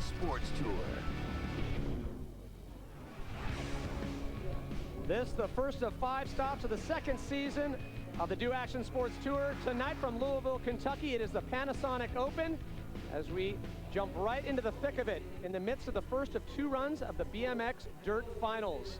Sports Tour. This the first of 5 stops of the second season of the Do Action Sports Tour. Tonight from Louisville, Kentucky, it is the Panasonic Open as we jump right into the thick of it in the midst of the first of 2 runs of the BMX Dirt Finals.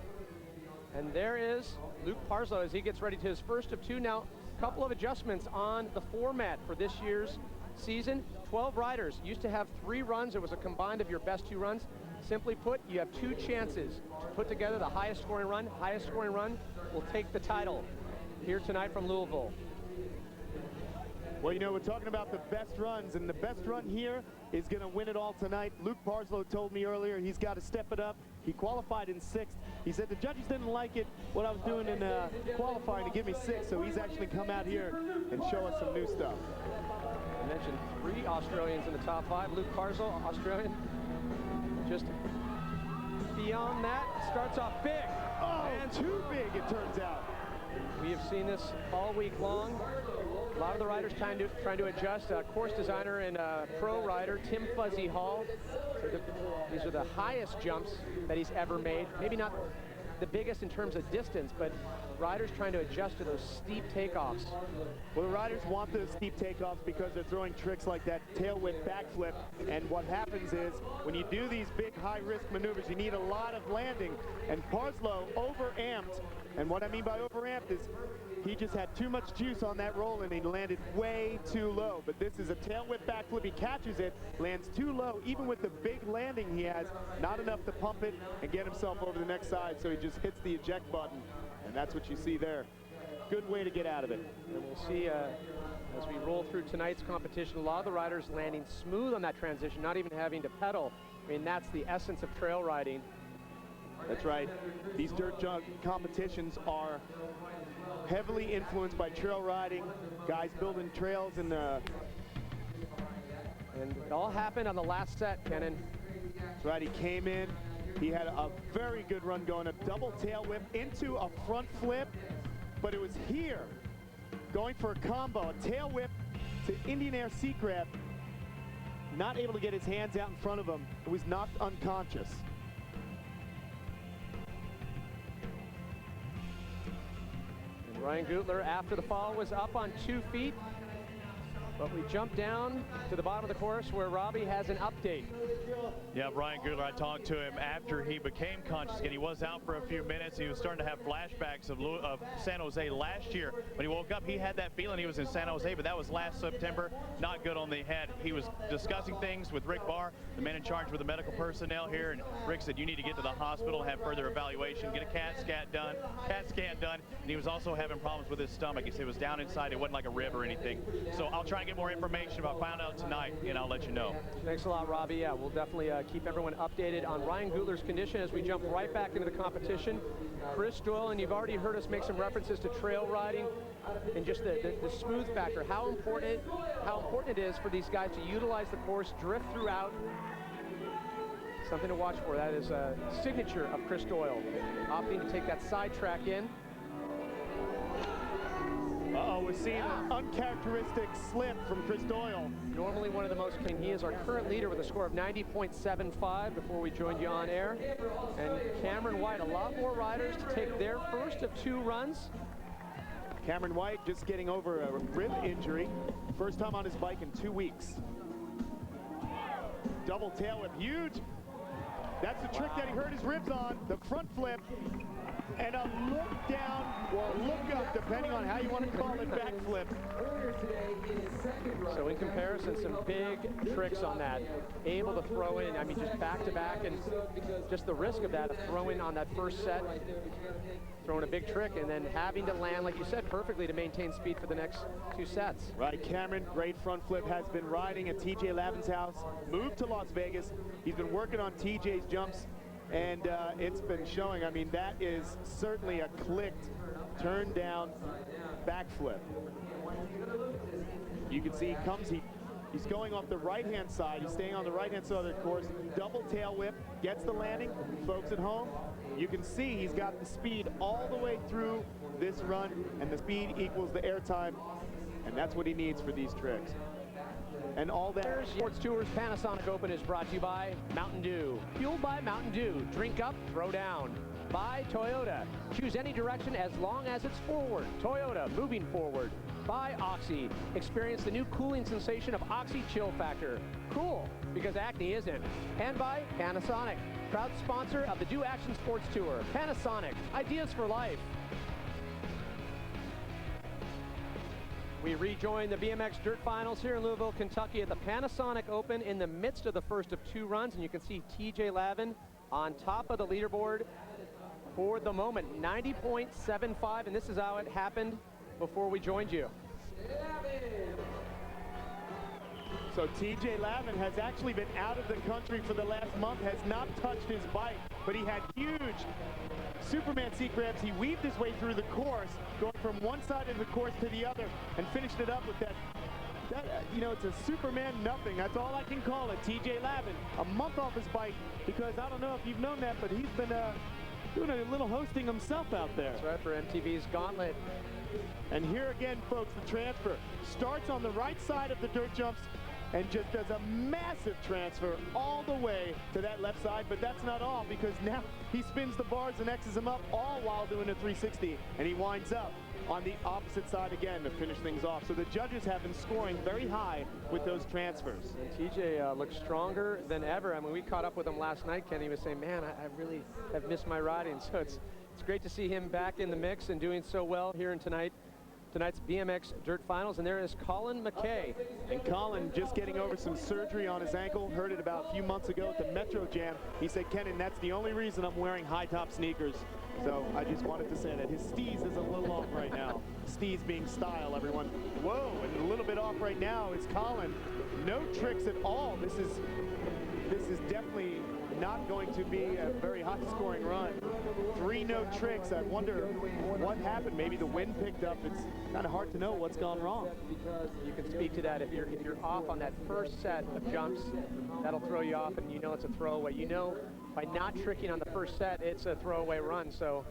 And there is Luke Parslow as he gets ready to his first of 2. Now, a couple of adjustments on the format for this year's season. 12 riders. Used to have 3 runs. It was a combined of your best 2 runs. Simply put, you have 2 chances to put together the highest scoring run. Highest scoring run will take the title here tonight from Louisville. Well, you know, we're talking about the best runs, and the best run here is going to win it all tonight. Luke Parslow told me earlier he's got to step it up. He qualified in 6th. He said the judges didn't like it, what I was doing in qualifying to give me 6, so he's actually come out here and show us some new stuff. I mentioned 3 Australians in the top 5. Luke Parslow, Australian. Just beyond that, starts off big. Oh, and too big, it turns out. We have seen this all week long. A lot of the riders trying to adjust. Course designer and pro rider Tim Fuzzy Hall. So these are the highest jumps that he's ever made. Maybe not the biggest in terms of distance, but riders trying to adjust to those steep takeoffs. Well, the riders want those steep takeoffs because they're throwing tricks like that tail whip backflip. And what happens is when you do these big high-risk maneuvers, you need a lot of landing. And Parslow overamped. And what I mean by overamped is he just had too much juice on that roll and he landed way too low. But this is a tail whip backflip. He catches it, lands too low. Even with the big landing he has, not enough to pump it and get himself over the next side. So he just hits the eject button. And that's what you see there. Good way to get out of it. And we'll see as we roll through tonight's competition, a lot of the riders landing smooth on that transition, not even having to pedal. I mean, that's the essence of trail riding. That's right. These dirt jump competitions are heavily influenced by trail riding, guys building trails and it all happened on the last set, Kenan. That's right, he came in, he had a very good run going, a double tail whip into a front flip, but it was here, going for a combo, a tail whip to Indian air seat grab, not able to get his hands out in front of him, he was knocked unconscious. Ryan Gutler, after the fall, was up on 2 feet, but we jump down to the bottom of the course where Robbie has an update. Yeah, Ryan Gutler, I talked to him after he became conscious again. He was out for a few minutes. He was starting to have flashbacks of San Jose last year. When he woke up, he had that feeling he was in San Jose, but that was last September. Not good on the head. He was discussing things with Rick Barr, the man in charge with the medical personnel here, and Rick said, you need to get to the hospital, have further evaluation, get a CAT scan done, and he was also having problems with his stomach. He said it was down inside. It wasn't like a rib or anything. So I'll try and get more information about found out tonight, and I'll let you know. Thanks a lot, Robbie. Yeah, we'll definitely keep everyone updated on Ryan Gutler's condition as we jump right back into the competition. Chris Doyle, and you've already heard us make some references to trail riding and just the smooth factor, how important it is for these guys to utilize the course, drift throughout. Something to watch for. That is a signature of Chris Doyle, opting to take that side track in. Uh-oh, we're seeing an uncharacteristic slip from Chris Doyle. Normally one of the most clean. He is our current leader with a score of 90.75 before we joined you on air. And Cameron White, a lot more riders to take their first of 2 runs. Cameron White just getting over a rib injury. First time on his bike in 2 weeks. Double tail whip, huge. That's the trick that he hurt his ribs on, the front flip. And a look down or look up, depending on how you want to call it, backflip. So in comparison, some big tricks on that. Able to throw in, I mean, just back to back, and just the risk of that, of throwing on that first set, throwing a big trick, and then having to land, like you said, perfectly to maintain speed for the next 2 sets. Right, Cameron, great front flip, has been riding at TJ Lavin's house, moved to Las Vegas. He's been working on TJ's jumps. And it's been showing. I mean, that is certainly a clicked, turned down backflip. You can see he's going off the right-hand side. He's staying on the right-hand side of the course. Double tail whip, gets the landing. Folks at home, you can see he's got the speed all the way through this run, and the speed equals the air time, and that's what he needs for these tricks. and all that. Sports Tours Panasonic Open is brought to you by Mountain Dew. Fueled by Mountain Dew. Drink up, throw down. By Toyota. Choose any direction as long as it's forward. Toyota, moving forward. By Oxy. Experience the new cooling sensation of Oxy Chill Factor. Cool, because acne isn't. And by Panasonic, proud sponsor of the Do Action Sports Tour. Panasonic, ideas for life. We rejoin the BMX Dirt Finals here in Louisville, Kentucky at the Panasonic Open in the midst of the first of two runs, and you can see TJ Lavin on top of the leaderboard for the moment, 90.75, and this is how it happened before we joined you. So TJ Lavin has actually been out of the country for the last month, has not touched his bike, but he had huge Superman seat grabs. He weaved his way through the course, going from one side of the course to the other, and finished it up with that you know, it's a Superman nothing. That's all I can call it. TJ Lavin, a month off his bike, because I don't know if you've known that, but he's been doing a little hosting himself out there. That's right, for MTV's Gauntlet. And here again, folks, the transfer starts on the right side of the dirt jumps and just does a massive transfer all the way to that left side. But that's not all, because now he spins the bars and X's them up, all while doing a 360, and he winds up on the opposite side again to finish things off. So the judges have been scoring very high with those transfers. And TJ looks stronger than ever. I mean, we caught up with him last night. Kenny was saying, man, I really have missed my riding. So it's great to see him back in the mix and doing so well here in tonight's BMX Dirt Finals. And there is Colin McKay. And Colin just getting over some surgery on his ankle. Heard it about a few months ago at the Metro Jam. He said, Kenan, that's the only reason I'm wearing high-top sneakers. So I just wanted to say that his steez is a little off right now. Steez being style, everyone. Whoa, and a little bit off right now is Colin. No tricks at all. This is definitely not going to be a very high-scoring run. 3 no tricks. I wonder what happened. Maybe the wind picked up. It's kind of hard to know what's gone wrong. You can speak to that. If you're off on that first set of jumps, that'll throw you off, and you know it's a throwaway. You know by not tricking on the first set, it's a throwaway run. So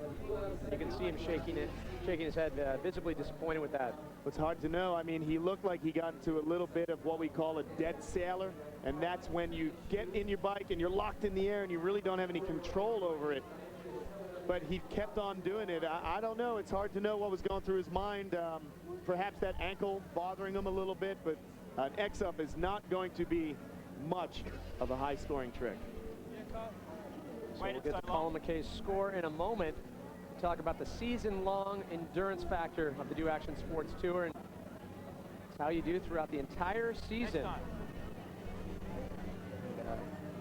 you can see him shaking his head, visibly disappointed with that. It's hard to know. I mean, he looked like he got into a little bit of what we call a dead sailor, and that's when you get in your bike and you're locked in the air and you really don't have any control over it. But he kept on doing it. I don't know. It's hard to know what was going through his mind. Perhaps that ankle bothering him a little bit, but an X-up is not going to be much of a high-scoring trick. So we'll get to Colin McKay's score in a moment to talk about the season-long endurance factor of the Do Action Sports Tour, and it's how you do throughout the entire season.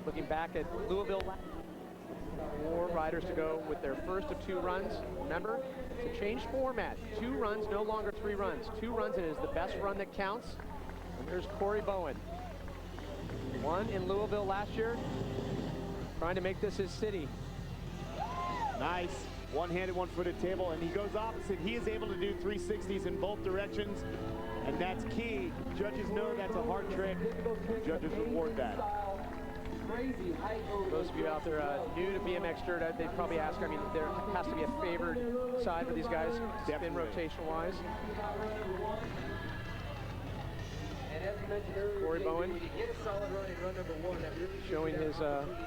Looking back at Louisville, 4 riders to go with their first of 2 runs. Remember, it's a changed format. 2 runs, no longer 3 runs. 2 runs, and it is the best run that counts. And there's Corey Bowen. Won in Louisville last year, trying to make this his city. Nice one-handed, one-footed table, and he goes opposite. He is able to do 360s in both directions, and that's key. Judges know that's a hard trick. Judges reward that. Those of you out there new to BMX Dirt, they'd probably ask, I mean, there has to be a favored side for these guys, spin rotation-wise. Corey Bowen showing his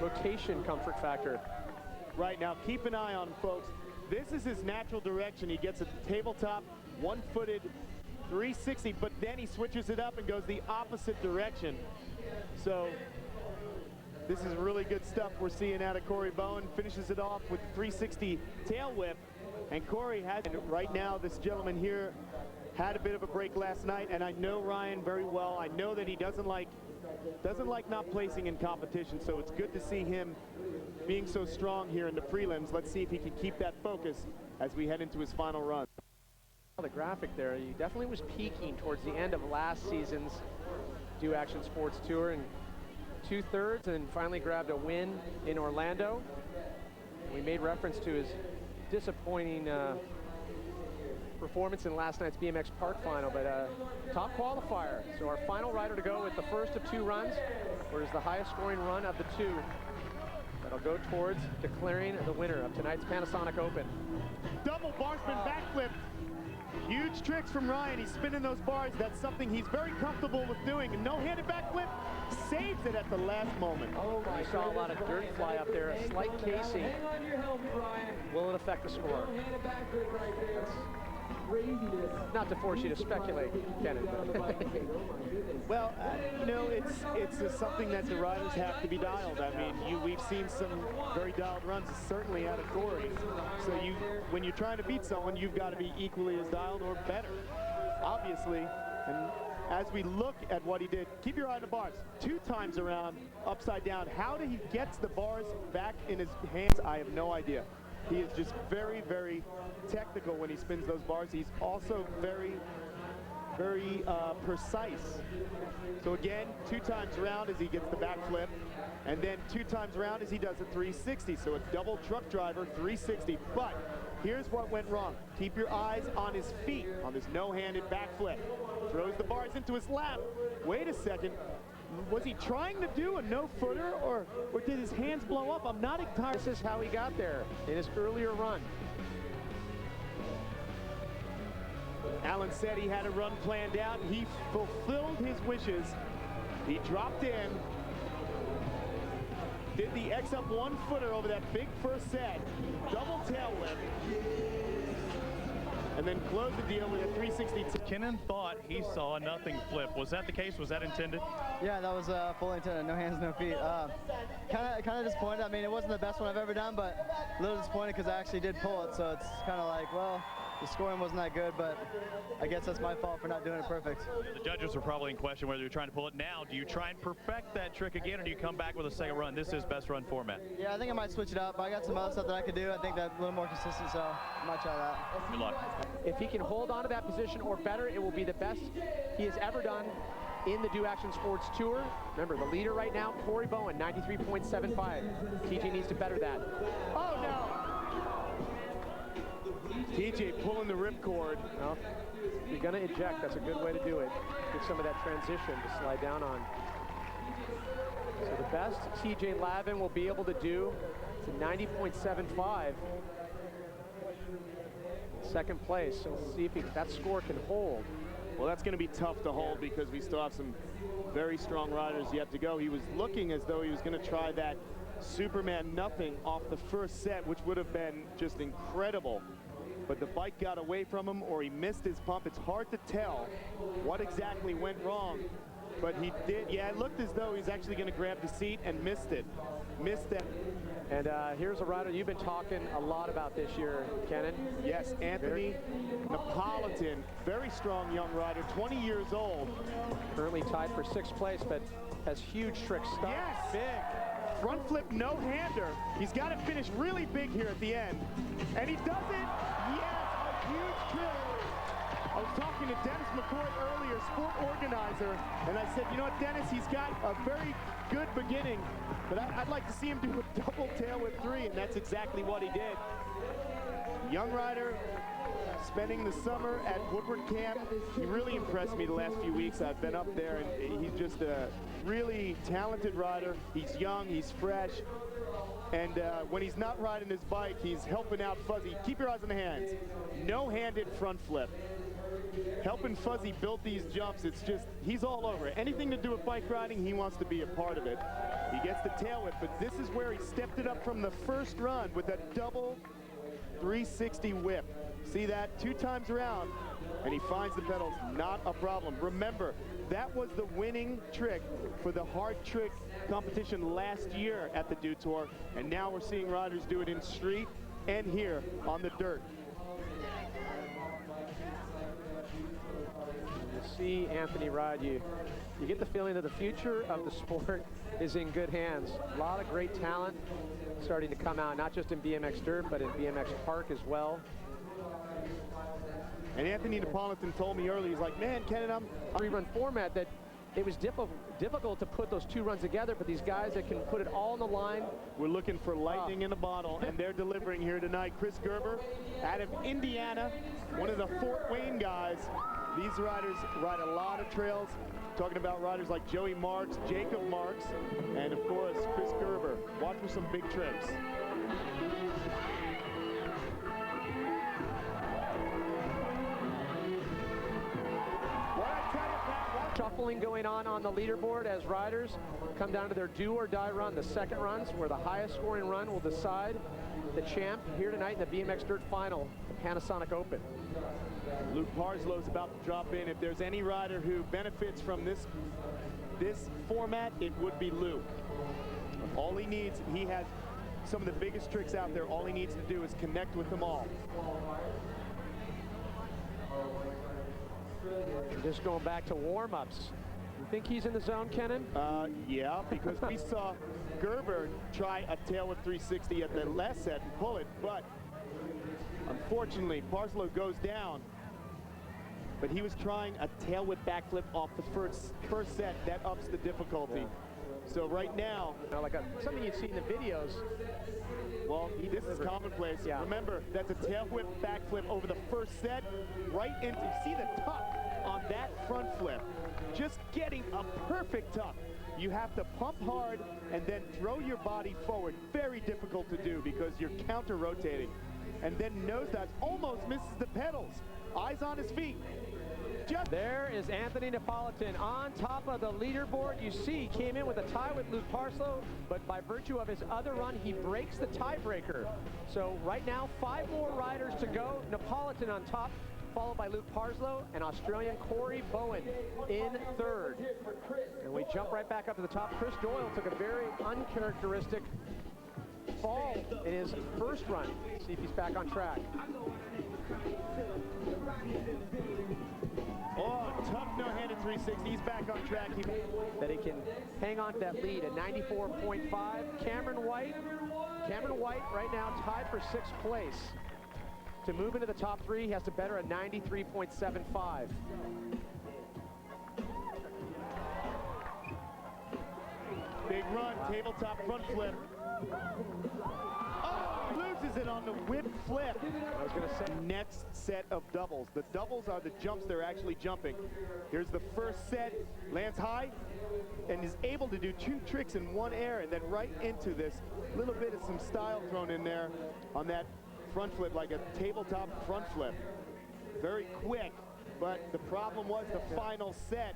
rotation comfort factor. Right, now keep an eye on him, folks. This is his natural direction. He gets a tabletop, one-footed 360, but then he switches it up and goes the opposite direction. So this is really good stuff we're seeing out of Corey Bowen. Finishes it off with 360 tail whip. And Corey has, right now, this gentleman here had a bit of a break last night, and I know Ryan very well. I know that he doesn't like not placing in competition, so it's good to see him being so strong here in the prelims. Let's see if he can keep that focus as we head into his final run. The graphic there, he definitely was peaking towards the end of last season's Do Action Sports Tour, and 2/3, and finally grabbed a win in Orlando. We made reference to his disappointing performance in last night's BMX Park final, but top qualifier. So our final rider to go with the first of 2 runs, or is the highest scoring run of the 2. That'll go towards declaring the winner of tonight's Panasonic Open. Double bar spin backflip. Huge tricks from Ryan. He's spinning those bars. That's something he's very comfortable with doing. A no-handed backflip, saves it at the last moment. Oh, I saw a lot of dirt fly up there. A slight casing. Will it affect the score? Not to force you to speculate, Kenneth. Well, you know, it's something that the riders have to be dialed. I mean, we've seen some very dialed runs, certainly out of Corey. So when you're trying to beat someone, you've got to be equally as dialed or better, obviously. And as we look at what he did, keep your eye on the bars. 2 times around, upside down. How did he get the bars back in his hands? I have no idea. He is just very, very technical when he spins those bars. He's also very, very precise. So again, 2 times around as he gets the backflip, and then 2 times around as he does a 360. So a double truck driver 360. But here's what went wrong. Keep your eyes on his feet on this no-handed backflip. Throws the bars into his lap. Wait a second. Was he trying to do a no-footer, or did his hands blow up? I'm not entirely. This is how he got there in his earlier run. Alan said he had a run planned out. He fulfilled his wishes. He dropped in, did the X up 1-footer over that big first set, double tail whip, and then closed the deal with a 360. Kennan thought he saw a nothing flip. Was that the case? Was that intended? Yeah, that was fully intended. No hands, no feet. Kind of disappointed. I mean, it wasn't the best one I've ever done, but a little disappointed because I actually did pull it. So it's kind of like, well, the scoring wasn't that good, but I guess that's my fault for not doing it perfect. The judges are probably in question whether you're trying to pull it now. Do you try and perfect that trick again, or do you come back with a second run? This is best run format. Yeah, I think I might switch it up. I got some other stuff that I could do. I think that's a little more consistent, so I might try that. Good luck. If he can hold on to that position or better, it will be the best he has ever done in the Do Action Sports Tour. Remember, the leader right now, Corey Bowen, 93.75. TJ needs to better that. Oh, no! TJ pulling the ripcord. Well, if you're going to eject, that's a good way to do it. Get some of that transition to slide down on. So the best TJ Lavin will be able to do is a 90.75. Second place. So we'll see if that score can hold. Well, that's going to be tough to hold because we still have some very strong riders yet to go. He was looking as though he was going to try that Superman nothing off the first set, which would have been just incredible. But the bike got away from him, or he missed his pump. It's hard to tell what exactly went wrong, but he did. Yeah, it looked as though he's actually going to grab the seat and missed it. Missed it. And here's a rider you've been talking a lot about this year, Kennan. Yes, Anthony Napolitan, very strong young rider, 20 years old. Currently tied for 6th place, but has huge tricks. Yes, big. Front flip no-hander. He's got to finish really big here at the end. And he does it. Yes, a huge trick. I was talking to Dennis McCoy earlier, sport organizer, and I said, you know what, Dennis, he's got a very good beginning, but I'd like to see him do a double tail with 3, and that's exactly what he did. Young rider, spending the summer at Woodward Camp. He really impressed me the last few weeks. I've been up there, and he's just a really talented rider. He's young, he's fresh, and when he's not riding his bike, he's helping out Fuzzy. Keep your eyes on the hands. No-handed front flip. Helping Fuzzy build these jumps, it's just, he's all over it. Anything to do with bike riding, he wants to be a part of it. He gets the tail whip, but this is where he stepped it up from the first run with a double 360 whip. See that? 2 times around, and he finds the pedals, not a problem. Remember, that was the winning trick for the hard trick competition last year at the Do Tour, and now we're seeing riders do it in street and here on the dirt. See Anthony ride, you get the feeling that the future of the sport is in good hands. A lot of great talent starting to come out, not just in BMX dirt, but in BMX park as well. And Anthony Napolitan told me earlier, he's like, man, Kennan, I'm 3-run format that it was difficult to put those 2 runs together, but these guys that can put it all on the line. We're looking for lightning in a bottle, and they're delivering here tonight. Chris Gerber out of Indiana, one of the Fort Wayne guys. These riders ride a lot of trails. Talking about riders like Joey Marks, Jacob Marks, and of course, Chris Gerber. Watch for some big tricks. shuffling going on the leaderboard as riders come down to their do-or-die run. The second runs, where the highest scoring run will decide the champ here tonight in the BMX Dirt Final, the Panasonic Open. Luke Parslow's about to drop in. If there's any rider who benefits from this format, it would be Luke. All he needs, he has some of the biggest tricks out there. All he needs to do is connect with them all. Just going back to warm-ups. You think he's in the zone, Kenan? Yeah, because we saw Gerber try a tail whip 360 at the last set and pull it, but unfortunately, Parslow goes down. But he was trying a tail whip backflip off the first set. That ups the difficulty. Yeah. So right now, like something you see in the videos. Well, this is commonplace. Yeah. Remember, that's a tail whip backflip over the first set, right into, see the tuck on that front flip. Just getting a perfect tuck. You have to pump hard and then throw your body forward. Very difficult to do because you're counter-rotating. And then nosedives, almost misses the pedals. Eyes on his feet. There is Anthony Napolitan on top of the leaderboard. You see, he came in with a tie with Luke Parslow, but by virtue of his other run, he breaks the tiebreaker. So right now, 5 more riders to go. Napolitan on top, followed by Luke Parslow and Australian Corey Bowen in third. And we jump right back up to the top. Chris Doyle took a very uncharacteristic fall in his first run. See if he's back on track. Oh, tough no-handed 360. He's back on track. That he can hang on to that lead at 94.5. Cameron White right now tied for 6th place. To move into the top 3, he has to better a 93.75. Big run, tabletop front flip. Oh, loses it on the whip flip. I was going to say, next set of doubles. The doubles are the jumps they're actually jumping. Here's the first set, lands high, and is able to do 2 tricks in 1 air, and then right into this little bit of some style thrown in there on that front flip, like a tabletop front flip. Very quick, but the problem was the final set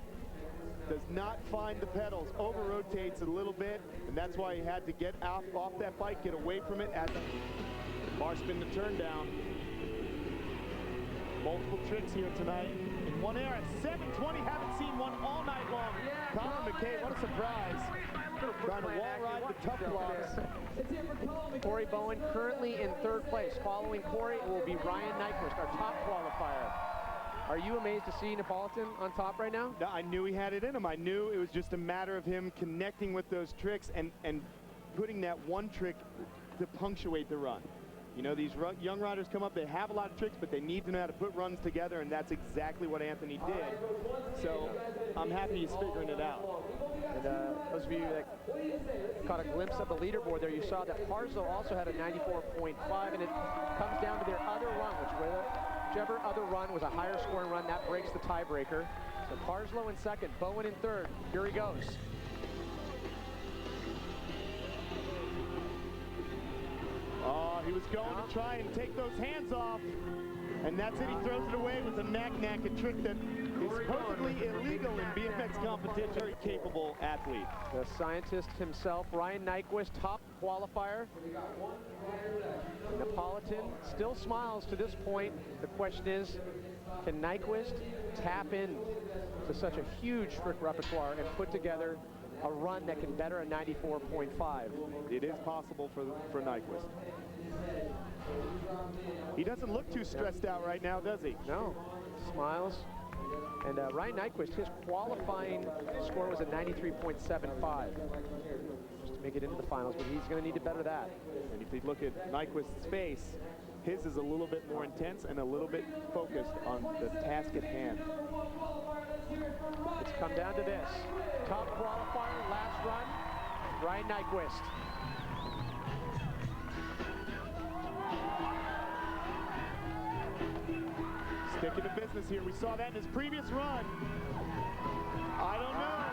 does not find the pedals, over-rotates a little bit, and that's why he had to get off that bike, get away from it as bar spin to turn down. Multiple tricks here tonight. In 1 air at 7:20, haven't seen one all night long. Colin McKay, what a surprise. Trying to wall ride the tough blocks. Corey Bowen currently in 3rd place. Following Corey, it will be Ryan Nyquist, our top qualifier. Are you amazed to see Napolitan on top right now? No, I knew he had it in him. I knew it was just a matter of him connecting with those tricks and putting that one trick to punctuate the run. You know, these young riders come up, they have a lot of tricks, but they need to know how to put runs together, and that's exactly what Anthony did. So I'm happy he's figuring it out. And those of you that caught a glimpse of the leaderboard there, you saw that Parslow also had a 94.5, and it comes down to their other run, whichever other run was a higher scoring run, that breaks the tiebreaker. So Parslow in 2nd, Bowen in 3rd. Here he goes. Oh, he was going to try and take those hands off, and that's it. He throws it away with a knack, a trick that is perfectly illegal in BMX competition. Very capable athlete. The scientist himself, Ryan Nyquist, top qualifier. Napolitan still smiles to this point. The question is, can Nyquist tap in to such a huge trick repertoire and put together a run that can better a 94.5? It is possible for Nyquist. He doesn't look too stressed out right now, does he? No, smiles. And Ryan Nyquist, his qualifying score was a 93.75. Just to make it into the finals, but he's going to need to better that. And if you look at Nyquist's face, his is a little bit more intense and a little bit focused on the task at hand. It's come down to this. Top qualifier, last run, Ryan Nyquist. Sticking to business here. We saw that in his previous run. I don't know.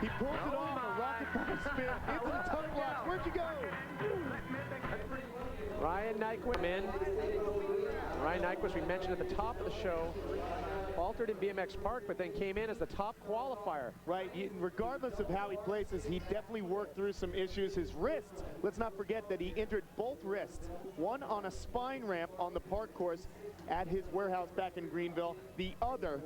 He pulled it on a rocket back spin into the tuck block. Where'd you go? Ryan Nyquist in. Ryan Nyquist, we mentioned at the top of the show, faltered in BMX Park, but then came in as the top qualifier. Right, regardless of how he places, he definitely worked through some issues. His wrists, let's not forget that he injured both wrists. One on a spine ramp on the park course at his warehouse back in Greenville. The other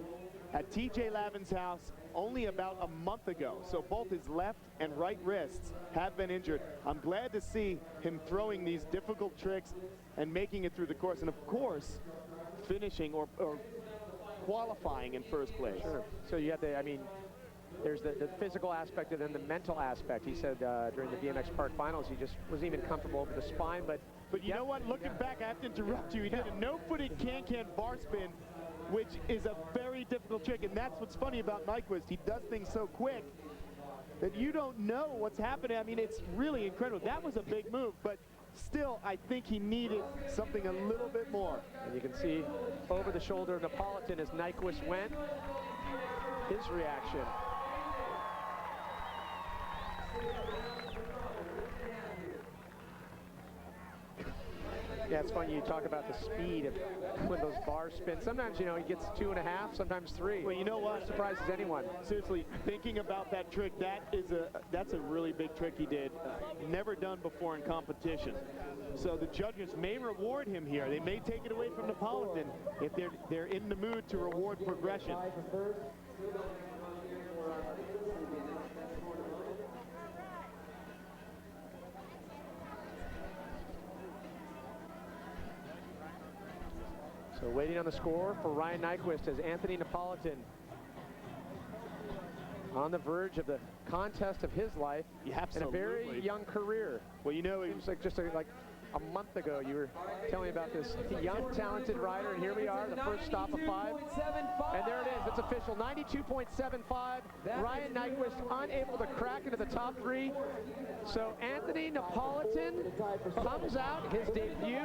at TJ Lavin's house only about a month ago. So both his left and right wrists have been injured. I'm glad to see him throwing these difficult tricks and making it through the course. And of course, finishing or qualifying in first place. Sure. So you have the, I mean, there's the physical aspect and then the mental aspect. He said during the BMX Park finals, he just wasn't even comfortable over the spine. But you know what? Looking back, I have to interrupt you. He did a no-footed can-can bar spin, which is a very difficult trick. And that's what's funny about Nyquist. He does things so quick that you don't know what's happening. I mean, it's really incredible. That was a big move, but still, I think he needed something a little bit more. And you can see over the shoulder of Napolitan as Nyquist went, his reaction. Yeah, it's funny you talk about the speed of when those bars spin. Sometimes, you know, he gets 2.5, sometimes 3. Well, you know what? Surprises anyone. Seriously, thinking about that trick, that's a really big trick he did. Never done before in competition. So the judges may reward him here. They may take it away from Napolitan if they're in the mood to reward progression. So waiting on the score for Ryan Nyquist as Anthony Napolitan on the verge of the contest of his life in a very young career. Well, you know, it was like just like a month ago you were telling me about this young, talented rider, and here we are, the first stop of 5. And there it is, it's official, 92.75. Ryan Nyquist unable to crack into the top 3. So Anthony Napolitan comes out, his debut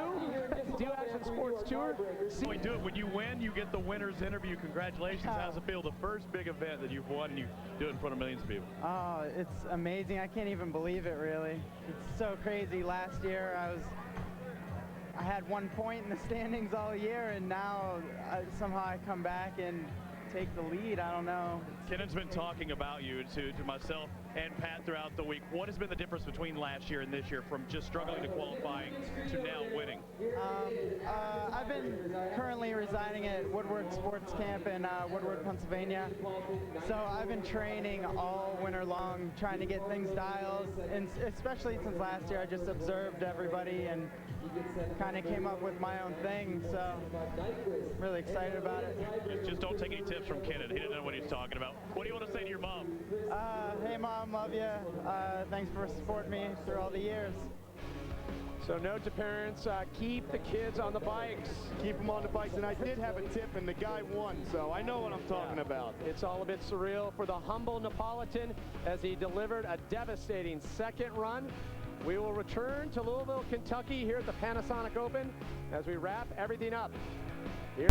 at the Do Action Sports Tour. When you win, you get the winner's interview. Congratulations. How's it feel? The first big event that you've won, and you do it in front of millions of people. Oh, it's amazing. I can't even believe it, really. It's so crazy. Last year, I had 1 point in the standings all year, and now somehow I come back and take the lead. I don't know. Kennan's been talking about you to myself and Pat throughout the week. What has been the difference between last year and this year, from just struggling to qualifying to now winning? I've been currently residing at Woodward Sports Camp in Woodward, Pennsylvania. So I've been training all winter long, trying to get things dialed, and especially since last year I just observed everybody and kind of came up with my own thing, so really excited about it. Just don't take any tips from Kennan. He didn't know what he's talking about. What do you want to say to your mom? Hey Mom, love you. Thanks for supporting me through all the years. So note to parents, keep the kids on the bikes. Keep them on the bikes, and I did have a tip, and the guy won, so I know what I'm talking about. It's all a bit surreal for the humble Napolitan as he delivered a devastating second run. We will return to Louisville, Kentucky here at the Panasonic Open as we wrap everything up